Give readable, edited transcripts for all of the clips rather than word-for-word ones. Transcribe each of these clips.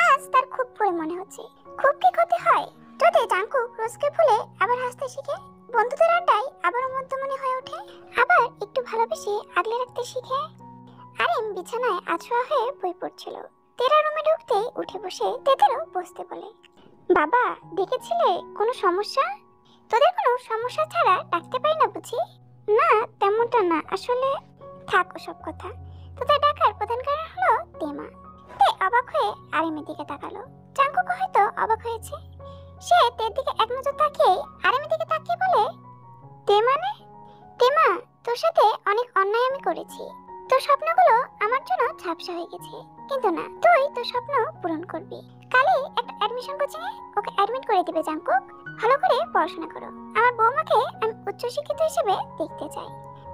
আজ তার খুব করে মনে হচ্ছে খুব কি ক্ষতি হয় যদি জাঙ্কুক রোজকে ভুলে আবার হাসতে শিখে, বন্ধুদের আড্ডায় আবারও মধ্যমণি হয়ে ওঠে, আবার একটু ভালোবেসে আগলে রাখতে শিখে। আরিম বিছানায় আছোয়া হয়ে বই পড়ছিল। তেরা রুমে ঢুকতেই উঠে বসে তেতেরও বসতে বলে। বাবা, দেখেছিলে কোনো সমস্যা? তোদের কোনো সমস্যা ছাড়া ডাকতে পারি না বুঝি? না, তেমনটা না আসলে। থাক ওসব কথা। তোদের ডাকার প্রধান কারণ হলো তেমা। তে অবাক হয়ে আরিমের দিকে তাকালো। জাঙ্কুক হয়তো অবাক হয়েছে। সে তের দিকে এক নজর তাকিয়ে আরিমের দিকে তাকিয়ে বলে, তে মানে? তেমা, তোর সাথে অনেক অন্যায় আমি করেছি। তোর স্বপ্নগুলো আমার জন্য ঝাপসা হয়ে গেছে, কিন্তু না, তুই তোর স্বপ্ন পূরণ করবি। কালই একটা অ্যাডমিশন কোচিং এ ওকে অ্যাডমিট করে দিবে জাঙ্কুক। ভালো করে পড়াশোনা করো। আমার বৌমাকে আমি উচ্চশিক্ষিত হিসেবে দেখতে চাই।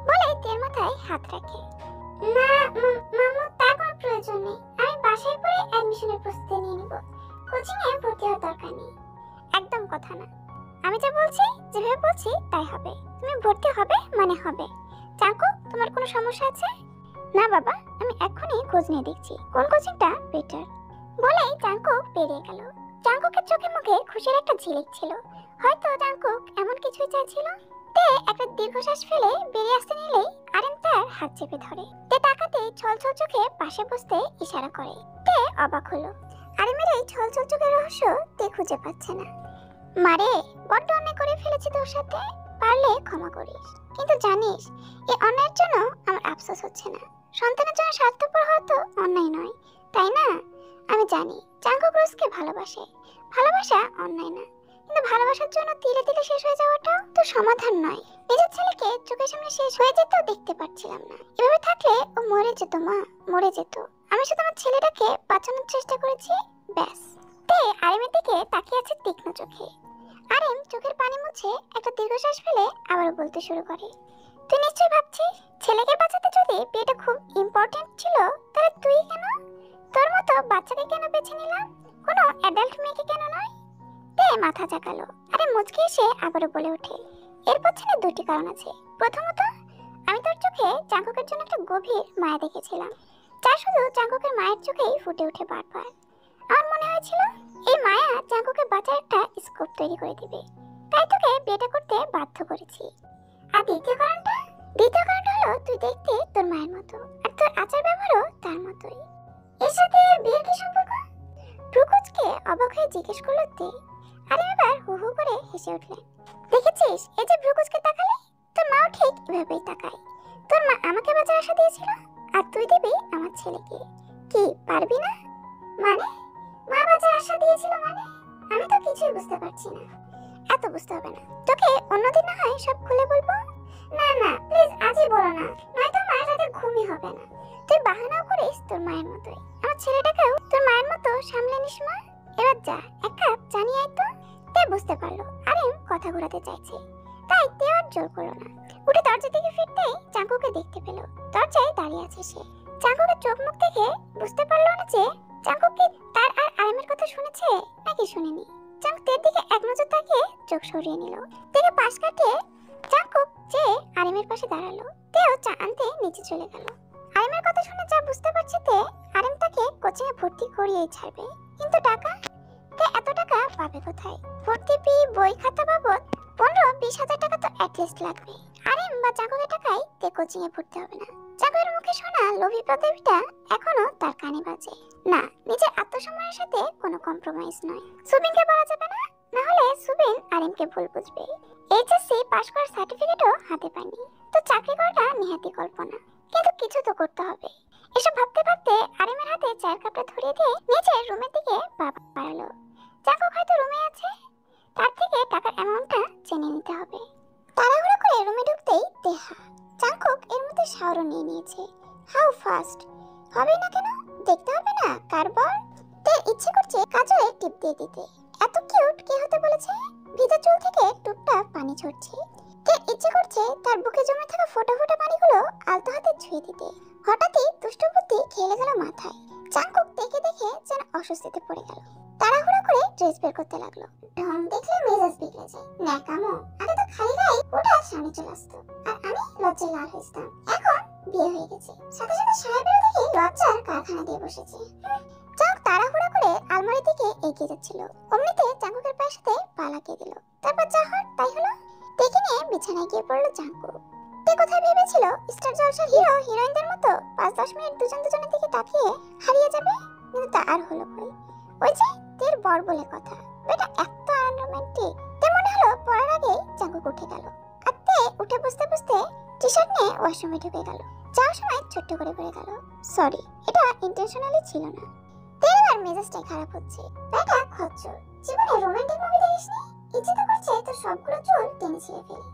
বলে তের মাথায় হাত রাখে। না মামু, তার কোনো প্রয়োজন নেই। আমি বাসায় পড়ে অ্যাডমিশনের প্রস্তুতি নিয়ে নিব। কোচিং এ ভর্তি হওয়ার দরকার নেই। একদম কথা না। আমি যা বলছি, যেভাবে বলছি তাই হবে। তুমি ভর্তি হবে মানে হবে। জাঙ্কুক, তোমার কোনো সমস্যা আছে? না বাবা, আমি এখনই খোঁজ নিয়ে দেখছি কোন কোচিংটা বেটার। বলেই জাঙ্কুক বেরিয়ে গেল। জাঙ্কুকের চোখে মুখে খুশির একটা ঝিলিক ছিল। হয়তো জাঙ্কুক এমন কিছুই চাইছিল। তে একটা দীর্ঘশ্বাস ফেলে বেরিয়ে আসতে নিলেই আরিম তার হাত চেপে ধরে। তে তাকাতেই ছলছল চোখে পাশে বসতে ইশারা করে। তে অবাক হলো। আরিমের এই ছলছল চোখের রহস্য তে খুঁজে পাচ্ছে না। মারে, বড্ড অন্যায় করে ফেলেছি তোর সাথে। পারলে ক্ষমা করিস। কিন্তু জানিস, এই অন্যায়ের জন্য আমার আফসোস হচ্ছে না। সন্তানের জন্য স্বার্থপর হওয়া তো অন্যায় নয়, তাই না? আমি জানি জাঙ্কুক রোজকে ভালোবাসে। ভালোবাসা অন্যায় না, কিন্তু ভালোবাসার জন্য তিলে তিলে শেষ হয়ে যাওয়াটা তো সমাধান নয়। নিজের ছেলেকে চোখের সামনে শেষ হয়ে যেত দেখতে পারছিলাম না। এভাবে থাকলে ও মরে যেত মা, মরে যেত। আমি শুধু আমার ছেলেটাকে বাঁচানোর চেষ্টা করেছি, ব্যাস। তে আরিমের দিকে তাকিয়ে আছে তীক্ষ্ণ চোখে। আরিম চোখের পানি মুছে একটা দীর্ঘশ্বাস ফেলে আবার বলতে শুরু করে। তুই নিশ্চয়ই ভাবছিস, ছেলেকে বাঁচাতে যদি বিয়েটা খুব ইম্পর্টেন্ট ছিল, তাহলে তুই কেন? তোর মতো বাচ্চাকে কেন বেছে নিলাম, কোনো অ্যাডাল্ট মেয়েকে কেন নয়? তে মাথা ঝাঁকালো। আরে মুচকি এসে আবারও বলে ওঠে, এর পেছনে দুটি কারণ আছে। প্রথমত, আমি তোর চোখে জাঙ্কুকের জন্য একটা গভীর মায়া দেখেছিলাম, যা শুধু জাঙ্কুকের মায়ের চোখেই ফুটে ওঠে বারবার। আমার মনে হয়েছিল এই মায়া জাঙ্কুকে বাঁচার একটা স্কোপ তৈরি করে দিবে, তাই তোকে বিয়েটা করতে বাধ্য করেছি। আর দ্বিতীয় কারণটা হলো তুই দেখতে তোর মায়ের মতো, আর তোর আচার ব্যবহারও তার মতোই। এর সাথে বিয়ের কি সম্পর্ক? প্রকুচকে অবাক হয়ে জিজ্ঞেস করলো তে। আরে এবার হু হু করে হেসে উঠলেন। দেখেছিস, এই যে প্রকুচকে তাকালে, তোর মাও ঠিক এভাবেই তাকায়। তোর মা আমাকে বাঁচার আশা দিয়েছিল, আর তুই দিবি আমার ছেলেকে। কি পারবি না? মানে মা বাঁচার আশা দিয়েছিল মানে? আমি তো কিছুই বুঝতে পারছি না। এত বুঝতে হবে না, তোকে অন্যদিন না হয় সব খুলে বলবো। না না, প্লিজ আজই বলো না, নয়তো মায়ের রাতে ঘুমই হবে না। তুই বাহানাও করিস তোর মায়ের মতোই। আমার ছেলেটাকেও তোর মায়ের মতো সামলে নিস মা। এবার যা, এক কাপ জানিয়ে আয় তো। তে বুঝতে পারলো আরিম কথা ঘোরাতে চাইছে, তাই তে আর জোর করলো না। উঠে দরজার দিকে ফিরতেই জাঙ্কুকে দেখতে পেল। দরজায় দাঁড়িয়ে আছে সে। জাঙ্কুকের চোখ মুখ দেখে বুঝতে পারলো না যে জাঙ্কুক কি তার আর আরিমের কথা শুনেছে নাকি শুনেনি। জাঙ্কুক তের দিকে এক নজর তাকিয়ে চোখ সরিয়ে নিল। তেকে পাশ কাটিয়ে জাঙ্কুক যে আরিমের পাশে দাঁড়ালো। তেও চা আনতে নিচে চলে গেল। আরিমের কথা শুনে যা বুঝতে পারছে তে, আরিম তাকে কোচিং এ ভর্তি করিয়েই ছাড়বে। কিন্তু টাকা? তে এত টাকা পাবে কোথায়? ভর্তি ফি, বই খাতা বাবদ 15-20 হাজার টাকা তো অ্যাটলিস্ট লাগবে। আরিম বা জাঙ্কুকের টাকায় তে কোচিং এ ভর্তি হবে না। জাঙ্কুকের মুখে শোনা লোভী পদবিটা এখনো তার কানে বাজে। না, নিজের আত্মসম্মানের সাথে কোনো কম্প্রোমাইজ নয়। সুবিনকে বলা যাবে না, না হলে সুবিন আরিমকে ভুল বুঝবে। এইচএসসি পাশ করার সার্টিফিকেটও হাতে পায়নি, তো চাকরি করাটা নিহাতি কল্পনা। কিন্তু কিছু তো করতে হবে। এসব ভাবতে ভাবতে আরিমের হাতে চায়ের কাপটা ধরিয়ে দিয়ে নিচের রুমের দিকে পা বাড়ালো। জাঙ্কুক হয়তো রুমে আছে, তার থেকে টাকার অ্যামাউন্টটা জেনে নিতে হবে। তাড়াহুড়ো করে রুমে ঢুকতেই দেহা জাঙ্কুক এর মধ্যে শাওয়ারও নিয়ে নিয়েছে। How fast! হবে না কেন? দেখতে হবে না কারবার? তে ইচ্ছে করছে কাজলে টিপ দিয়ে দিতে। এত কিউট কে হতে বলেছে? ভিজা চুল থেকে টুপটা পানি ঝরছে। তে ইচ্ছে করছে তার বুকে জমে থাকা ফোঁটা ফোঁটা পানিগুলো আলতো হাতে ছুঁয়ে দিতে। হঠাৎই দুষ্ট বুদ্ধি খেলে গেল মাথায়। জাঙ্কুক দেখে দেখে যেন অস্বস্তিতে পড়ে গেল। তাড়াহুড়ো করে ড্রেস বের করতে লাগলো। ঢং দেখলে মেজাজ বিগড়ে যায়। ন্যাকামো! আগে তো খালি গায়ে ওটা সামনে চলে আসতো, আর আমি লজ্জায় লাল হয়েছিলাম। এখন বিয়ে হয়ে গেছে, সাথে সাথে সাহেবের দেখি লজ্জার কারখানা দিয়ে বসেছে। যাক, তাড়াহুড়ো করে এগিয়ে যাচ্ছিল। অমনিতে জাঙ্কুকের পায়ের সাথে পা লাগিয়ে দিল। তারপর যা হওয়ার তাই হলো। তেকে নিয়ে বিছানায় গিয়ে পড়লো জাঙ্কুক। তে কোথায় ভেবেছিল স্টার জলসার হিরো হিরোইনদের মতো 5-10 মিনিট দুজন দুজনের দিকে তাকিয়ে হারিয়ে যাবে, কিন্তু তা আর হলো কই। ওই যে তের বর বলে কথা, এটা এত আনরোম্যান্টিক। তে মনে হলো পড়ার আগেই জাঙ্কুক উঠে গেল। আর তে উঠে বসতে বসতে টি শার্ট নিয়ে ওয়াশরুমে ঢুকে গেল। যাওয়ার সময় ছোট্ট করে বলে গেল, সরি, এটা ইন্টেনশনালি ছিল না। তের এবার মেজাজটাই খারাপ হচ্ছে। বেটা খচ্চর, জীবনে রোমান্টিক মুভি দেখিসনি? ইচ্ছে তো করছে তোর সবগুলো চুল টেনে ছিঁড়ে ফেলি।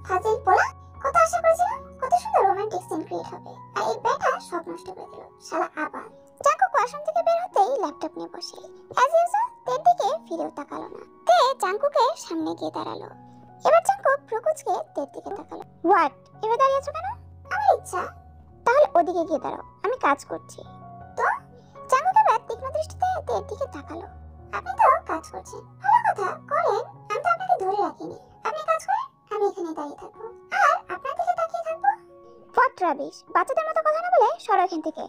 ফাজিল পোলা, কত আশা করেছিলাম কত সুন্দর রোমান্টিক সিন ক্রিয়েট হবে, আর এই বেটা সব নষ্ট করে দিল শালা আবার। জাঙ্কুক ওয়াশরুম থেকে বের হতেই ল্যাপটপ নিয়ে বসে অ্যাজ ইউজুয়াল তের দিকে ফিরেও তাকালো না। তে জাঙ্কুকের সামনে গিয়ে দাঁড়ালো। এবার জাঙ্কুক প্রকুচকে তের দিকে তাকালো। হোয়াট, এবার দাঁড়িয়ে আছো কেন? আমার ইচ্ছা। তাহলে ওদিকে গিয়ে দাঁড়াও, আমি কাজ করছি। তো জাঙ্কুক এবার তীক্ষ্ণ দৃষ্টিতে তের দিকে তাকালো। আপনি তো কাজ করছেন, ভালো কথা করেন, আমি তো আপনাকে ধরে রাখিনি। আপনি কাজ করেন, আমি এখানে দাঁড়িয়ে থাকবো আর আপনার দিকে তাকিয়ে থাকবো। হোয়াট রাবিশ, বাচ্চাদের মতো কথা না বলে সরো এখান থেকে।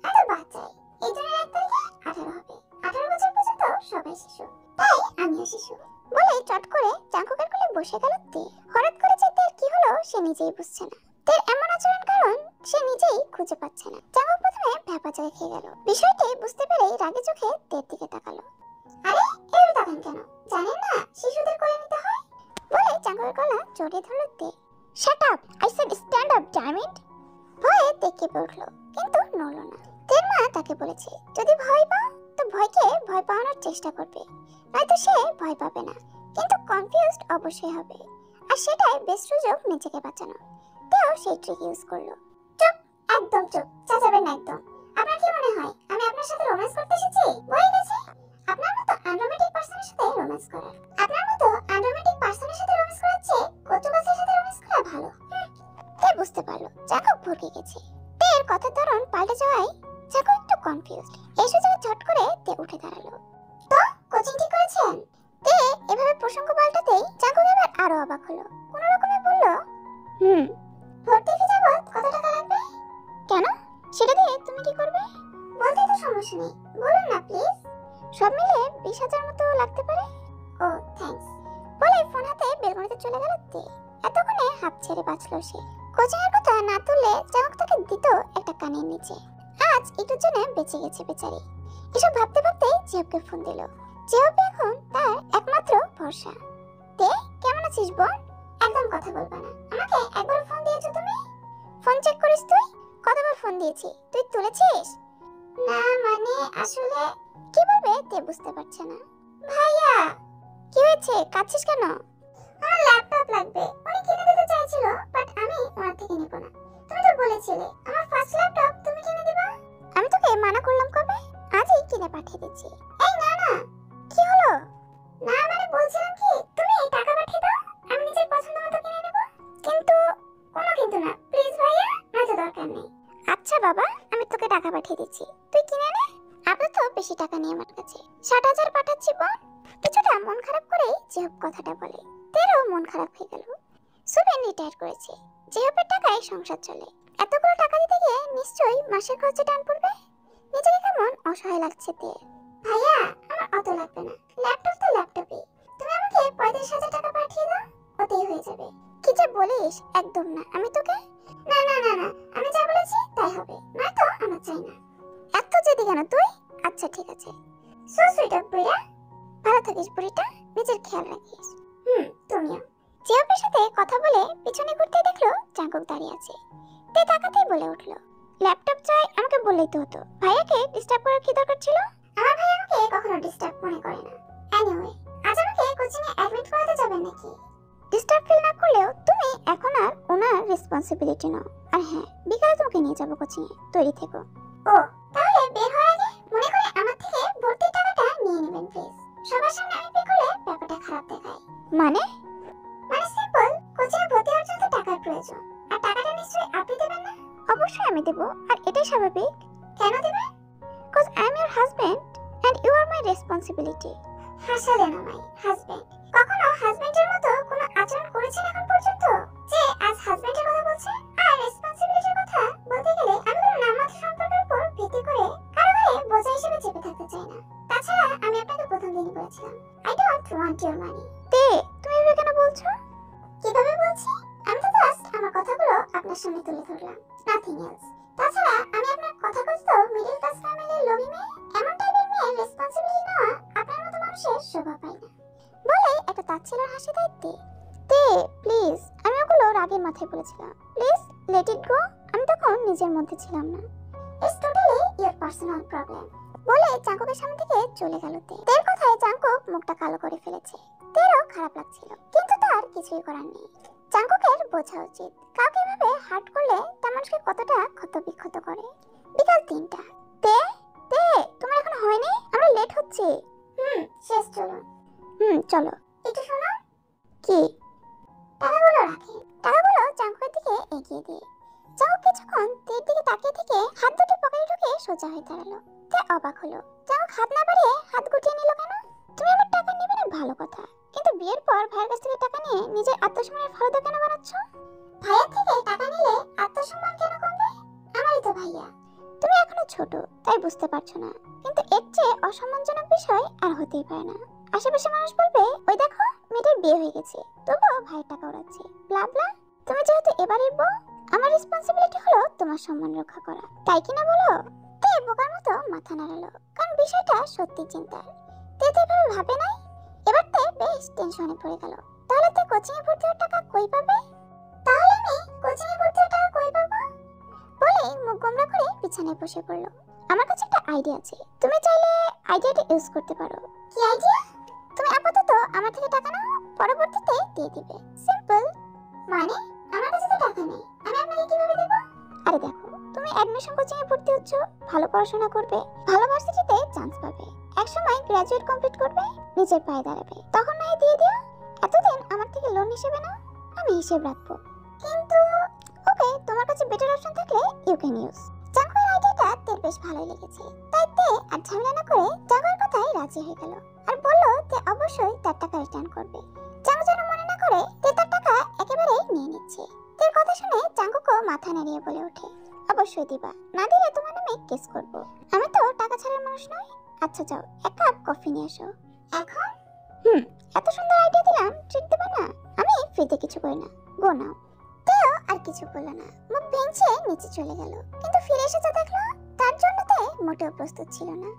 এত বাচ্চাই, এই জন্য 1 তারিখে 18 হবে। 18 বছর পর্যন্ত সবাই শিশু, তাই আমিও শিশু। বলেই চট করে জাঙ্কুকের কোলে বসে গেল তে। হঠাৎ করে যে তের কি হলো সে নিজেই বুঝছে না। তের এমন আচরণ কারণ সে নিজেই খুঁজে পাচ্ছে না। জাঙ্কুক প্রথমে ভ্যাপাচায় খেয়ে গেল। বিষয়টি বুঝতে পেরেই রাগে চোখে তের দিকে তাকালো। আরে এভাবে তাকান কেন? জানেন না শিশুদের কোলে নিতে হয়? বলে জাঙ্কুকের গলা জড়িয়ে ধরল তে। Shut up, I said stand up, damn it. ভয়ে তে কেঁপে উঠল, কিন্তু নড়ল না। তের মা তাকে বলেছে, যদি ভয় পাও তো ভয়কে ভয় পাওয়ানোর চেষ্টা করবে, নয়তো সে ভয় পাবে না, কিন্তু কনফিউজড অবশ্যই হবে। আর সেটাই বেস্ট সুযোগ নিজেকে বাঁচানো। তেও সেই ট্রিক ইউজ করলো। চুপ, একদম চুপ, চেঁচাবেন না একদম। আপনার কি মনে হয় আমি আপনার সাথে রোম্যান্স করতে এসেছি? হয়ে গেছে আপনার মতো আনরোম্যান্টিক পার্সনের সাথে রোম্যান্স করার। আপনার মতো আনরোম্যান্টিক পার্সনের সাথে রোম্যান্স করার চেয়ে কচু গাছের সাথে রোম্যান্স করা ভালো। তে বুঝতে পারলো জাঙ্কুক ভরকে গেছে। তের কথার ধরন পাল্টে যাওয়ায় জাঙ্কুক একটু কনফিউজড। এই সুযোগে ঝট করে তে উঠে দাঁড়ালো। তো কোচিং ঠিক করেছেন? তে এভাবে প্রসঙ্গ পাল্টাতেই জাঙ্কুক এবার আরো অবাক হলো। কোনো রকমে বলল, ভর্তি ফি যাবত কত টাকা লাগবে? কেন, সেটা দিয়ে তুমি কি করবে? বলতে তো সমস্যা নেই, বলুন না প্লিজ। সব মিলে 20,000 মতো লাগতে পারে। ও থ্যাঙ্কস। বলে ফোন হাতে বেলকনিতে চলে গেল তে। এতক্ষণে হাঁপ ছেড়ে বাঁচলো সে। কোচিং এর কথা না তুললে জাঙ্কুক তাকে দিত একটা কানের নিচে। আজ একটুর জন্য বেঁচে গেছে বেচারি। এসব ভাবতে ভাবতে জিহবকে ফোন দিল। জিহব এখন তার একমাত্র ভরসা। তে কেমন আছিস বোন? একদম কথা বলবা না, আমাকে একবার ফোন দিয়েছো তুমি? ফোন চেক করিস তুই? কতবার ফোন দিয়েছি, তুই তুলেছিস? না মানে আসলে কি বলবে তে বুঝতে পারছে না। ভাইয়া, কি হয়েছে, কাঁদছিস কেন? আমার ল্যাপটপ লাগবে, উনি কিনে দিতে চাইছিল, বাট আমি ওনার থেকে নিব না। তুমি তো বলেছিলে আমার ফার্স্ট ল্যাপটপ তুমি কিনে দিবা। আমি তোকে মানা করলাম কবে? আজই কিনে পাঠিয়ে দিচ্ছি। এই না না, কি হলো? না মানে বলছিলাম কি তুমি টাকা পাঠিয়ে দাও, আমি নিজের পছন্দ মতো কিনে নেব। কিন্তু কোনো কিন্তু না, প্লিজ ভাইয়া, নয়তো দরকার নেই। আচ্ছা বাবা, আমি তোকে টাকা পাঠিয়ে দিচ্ছি, তুই কিনে নে। আপনি তো বেশি টাকা নিয়ে আমার কাছে 60,000 পাঠাচ্ছি বোন। কিছুটা মন খারাপ করেই জিহব কথাটা বলে। তেরও মন খারাপ হয়ে গেল। সুবেন রিটায়ার করেছে, জিহবের টাকায় সংসার চলে। এতগুলো টাকা দিতে গিয়ে নিশ্চয়ই মাসের খরচে টান পড়বে। নিজেকে কেমন অসহায় লাগছে তে। ভাইয়া আমার অত লাগবে না, ল্যাপটপ তো ল্যাপটপই। তুমি আমাকে 35,000 টাকা পাঠিয়ে দাও, ওতেই হয়ে যাবে। কি যে বলিস, একদম না, আমি তোকে না না না না, আমি যা বলেছি তাই হবে, নয়তো আমার চাই না। এত জেদি কেন তুই? আচ্ছা ঠিক আছে। সো সুইট অফ বুড়া, ভালো থাকিস বুড়িটা, নিজের খেয়াল রাখিস। তুমিও। জিহবের সাথে কথা বলে পিছনে ঘুরতে দেখলো জাঙ্কুক দাঁড়িয়ে আছে। তে তাকাতেই বলে উঠলো, ল্যাপটপ চাই, আমাকে বললেই তো হতো, ভাইয়াকে ডিস্টার্ব করার কি দরকার ছিল? আমার ভাই আমাকে কখনো ডিস্টার্ব মনে করে না। এনিওয়ে, আজ আমাকে কোচিং এ অ্যাডমিট করাতে যাবেন নাকি? ডিস্টার্ব ফিল না করলেও তুমি এখন আর ওনার রেসপন্সিবিলিটি নাও। আর হ্যাঁ, বিকালে তোমাকে নিয়ে যাবো কোচিং এ, তৈরি থেকো। ও তাহলে বের হওয়ার আগে মনে করে আমার থেকে ভর্তির টাকাটা নিয়ে নেবেন প্লিজ। সবার সামনে আমি পে করলে ব্যাপারটা খারাপ দেখায়। মানে সিম্পল, কোচিং এ ভর্তি হওয়ার জন্য টাকার প্রয়োজন, আর টাকাটা নিশ্চয়ই আপনি দেবেন না? অবশ্যই আমি দেব, আর এটাই স্বাভাবিক। কেন দেবেন? Cause I am your husband and you are my responsibility. হাসালেন আমায় হাজবেন্ড, কখনো হাজবেন্ডের মতো কোনো আচরণ করেছেন এখন পর্যন্ত? যে আজ হাজবেন্ডের কথা বলছে। আর রেসপন্সিবিলিটির কথা বলতে গেলে আমি কোনো নামমাত্র সম্পর্কের উপর ভিত্তি করে কারো গায়ে বোঝা হিসেবে চেপে থাকতে চাই না। তাছাড়া আমি আপনাকে প্রথম দিনই বলেছিলাম আই ডোন্ট ওয়ান্ট ইওর মানি। তে তুমি এভাবে কেন বলছো? কিভাবে বলছি? আমি তো জাস্ট আমার কথাগুলো আপনার সামনে তুলে ধরলাম, নাথিং এলস। তাছাড়া আমি আপনার কথা বলতে মিডল ক্লাস ফ্যামিলির লোভী মেয়ে, এমন টাইপের মেয়ের রেসপন্সিবিলিটি নেওয়া আপনার মতো মানুষের শোভা পায় না। বলে একটা তাচ্ছিল্যের হাসি দেয় তে। তে প্লিজ, আমি ওগুলো রাগের মাথায় বলেছিলাম, প্লিজ লেট ইট গো। আমি তখন নিজের মধ্যে ছিলাম না। It's totally your personal problem. বলে চাঙ্কুকের সামনে থেকে চলে গেল তে। তের কথায় চাঙ্কুক মুখটা কালো করে ফেলেছে। তেরও খারাপ লাগছিল, কিন্তু তার কিছুই করার নেই। চাঙ্কুকের বোঝা উচিত কাউকে এভাবে হার্ট করলে তা মানুষকে কতটা ক্ষত বিক্ষত করে। বিকাল 3টা। তে তে তোমার এখন হয়নি? আমরা লেট হচ্ছে। শেষ, চলুন। চলো। একটু শোনো। কি? টাকাগুলো রাখে। টাকাগুলো চাঙ্কুকের দিকে এগিয়ে দিয়ে চাঙ্কুক কিছুক্ষণ তের দিকে তাকিয়ে থেকে হাত দুটো পকেটে ঢুকে সোজা হয়ে দাঁড়ালো। তে অবাক হলো, চাঙ্কুক হাত না বাড়িয়ে হাত গুটিয়ে নিল কেন? তুমি আমার টাকা নেবে না ভালো কথা, কিন্তু বিয়ের পর ভাইয়ের কাছ থেকে টাকা নিয়ে নিজের আত্মসম্মানের ফালুদা কেন বানাচ্ছ? ভাইয়ের থেকে টাকা নিলে আত্মসম্মান কেন কমবে? আমারই তো ভাইয়া। তুমি এখনো ছোট তাই বুঝতে পারছো না, কিন্তু এর চেয়ে অসম্মানজনক বিষয় আর হতেই পারে না। আশেপাশে মানুষ বলবে ওই দেখো মেয়েটার বিয়ে হয়ে গেছে, তবুও ভাইয়ের টাকা ওড়াচ্ছে, ব্লা ব্লা। তুমি যেহেতু এবারের বউ, আমার রেসপন্সিবিলিটি হলো তোমার সম্মান রক্ষা করা, তাই কিনা বলো? তে বোকার মতো মাথা নাড়ালো, কারণ বিষয়টা সত্যি চিন্তার। তে তো এভাবে ভাবে নাই। এবার তে বেশ টেনশনে পড়ে গেল। তাহলে তে কোচিং এ ভর্তি হওয়ার টাকা কই পাবে? তাহলে আমি কোচিং এ ভর্তি হওয়ার টাকা কই পাবো? বলে মুখ গোমড়া করে বিছানায় বসে পড়লো। আমার কাছে একটা আইডিয়া আছে, তুমি চাইলে আইডিয়াটা ইউজ করতে পারো। কি আইডিয়া? তুমি আপাতত আমার থেকে টাকা নাও, পরবর্তীতে দিয়ে দিবে, সিম্পল। মানে আমার কাছে তো টাকা নেই, আমি আপনাকে কিভাবে দেব? আরে দেখো, তুমি অ্যাডমিশন কোচিং এ ভর্তি হচ্ছ, ভালো পড়াশোনা করবে, ভালো ভার্সিটিতে চান্স পাবে, একসময় গ্র্যাজুয়েট কমপ্লিট করবে, নিজের পায়ে দাঁড়াবে, তখন নয় দিয়ে দিও। এতদিন আমার থেকে লোন হিসেবে নাও, আমি হিসেব রাখবো। কিন্তু ওকে, তোমার কাছে বেটার অপশন থাকলে ইউ ক্যান ইউজ। চাঙ্কুর আইডিয়াটা তের বেশ ভালোই লেগেছে, তাই তে আর ঝামেলা না করে চাঙ্কুর কথায় রাজি হয়ে গেল আর বলল তে অবশ্যই তার টাকা রিটার্ন করবে। চাঙ্কু যেন মনে না করে তে তার টাকা একেবারে নিয়ে নিচ্ছে। তের কথা শুনে চাঙ্কুকও মাথা নাড়িয়ে বলে ওঠে, অবশ্যই দিবা, না দিলে তোমার নামে কেস করব। আমি তো টাকা ছাড়ার মানুষ নই। আচ্ছা যাও, এক কাপ কফি নিয়ে এসো। এখন? এত সুন্দর আইডিয়া দিলাম, ট্রিট দেবে না? আমি ফ্রিতে কিছু করি না, গো নাও। তেও আর কিছু বলল না, মুখ ভেঙচে নিচে চলে গেল। কিন্তু ফিরে এসে যা দেখলো তার জন্য তে মোটেও প্রস্তুত ছিল না।